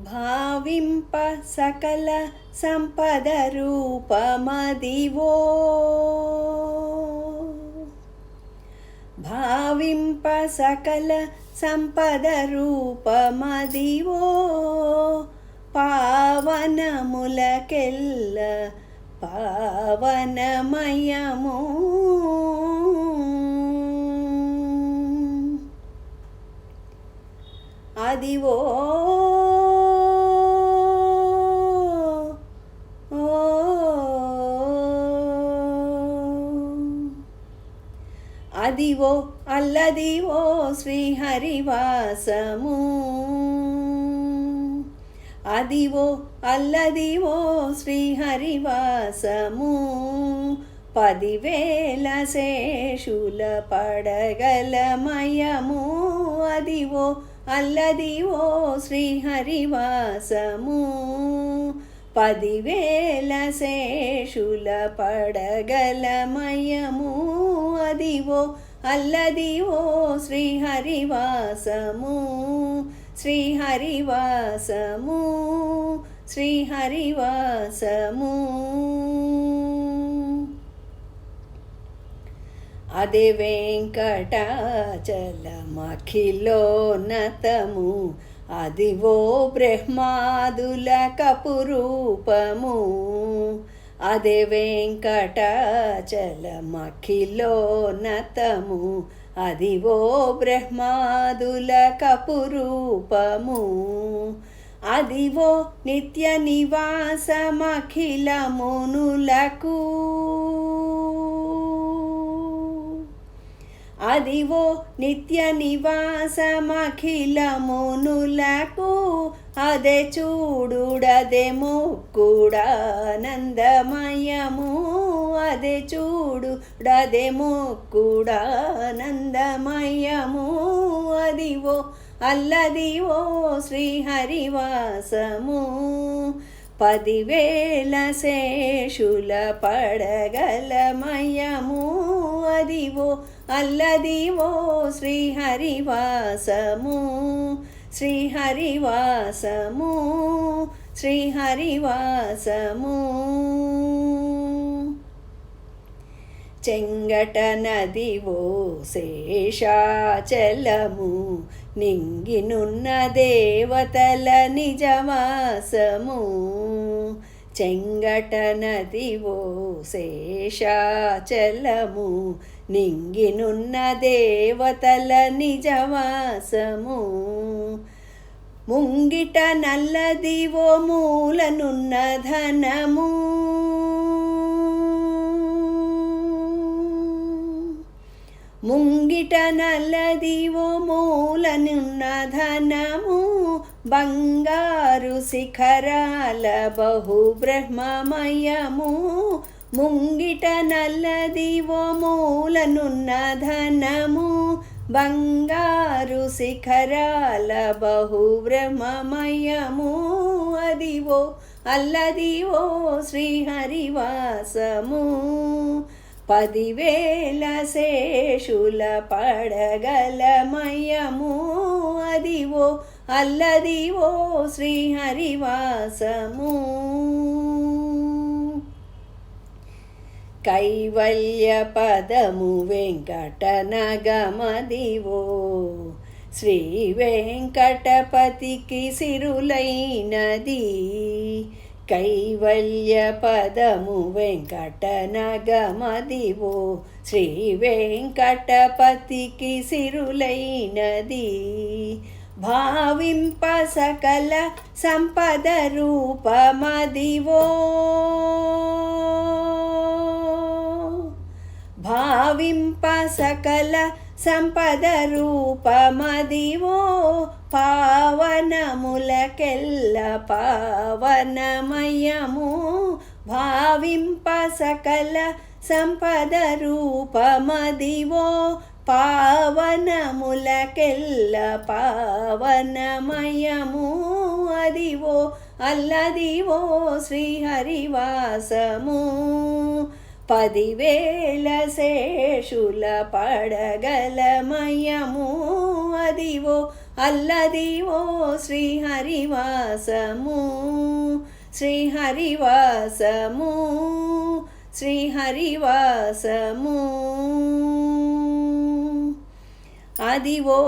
భావింప సకల సంపద రూపమదివో, భావింప సకల సంపద రూపమదివో, పావనములకెల్ల పావనమయము. అదివో అదివో అల్లదివో శ్రీహరివాసము, అదివో అల్లదివో శ్రీహరివాసము. 10,000 శేషుల పడగలమయము, అదివో అల్లదివో శ్రీహరివాసము. 10,000 శేషుల పడగలమయము, అదివో అల్లదివో శ్రీహరివాసము. శ్రీహరివాసము శ్రీహరివాసము. అదే వెంకటాచలమఖిలోన్నతము, అదివో బ్రహ్మాదుల కపురూపము. అదే వెంకటాచలమఖిలోన్నతము, అదివో బ్రహ్మాదుల కపురూపము. అదివో నిత్య నివాసమఖిలమునులకు, అదివో నిత్య నివాసమఖిలమునులకు. అదే చూడుడదే మొక్కుడానందమయము, అదే చూడుడదే మొక్కుడానందమయము. అదివో అల్లదివో శ్రీహరివాసము. 10,000 శేషుల పడగలమయము, అదివో అల్లదివో శ్రీహరివాసము. శ్రీహరివాసము శ్రీహరివాసము. చెంగట నదివో శేషాచలము, నింగినున్న దేవతల నిజవాసము. చెంగట నదివో శేషాచలము, నింగినున్న దేవతల నిజవాసము. ముంగిట నల్లదివో మూలనున్న ధనము, ముంగిట నల్లదివో మూలనున్న ధనము. బంగారు శిఖరాల బహు బ్రహ్మమయము, ముంగిట నల్లదివో మూలనున్న ధనము. బంగారు శిఖరాల బహు బ్రహ్మమయము, అదివో అల్లదివో శ్రీహరివాసము. 10,000 శేషుల పడగలమయము, అదివో అల్లదివో శ్రీహరివాసము. కైవల్య పదము వెంకటనగమదివో, శ్రీ వెంకటపతికి సిరులైనది. కైవల్య పదము వెంకటనగమదివో, శ్రీ వెంకటపతికి సిరులైనది. భావింప సకల సంపద రూపమదివో, భావింప సకల సంపద రూపమదివో, పావనములకెల్ల పావనమయము. భావింప సకల సంపద రూపమదివో, పావనములకెల్ల పావనమయము. అదివో అల్లదివో శ్రీహరివాసము. 10,000 శేషుల పడగలమయము, అదివో అల్లదివో శ్రీహరివాసము శ్రీహరివాసము శ్రీహరివాసము అదివో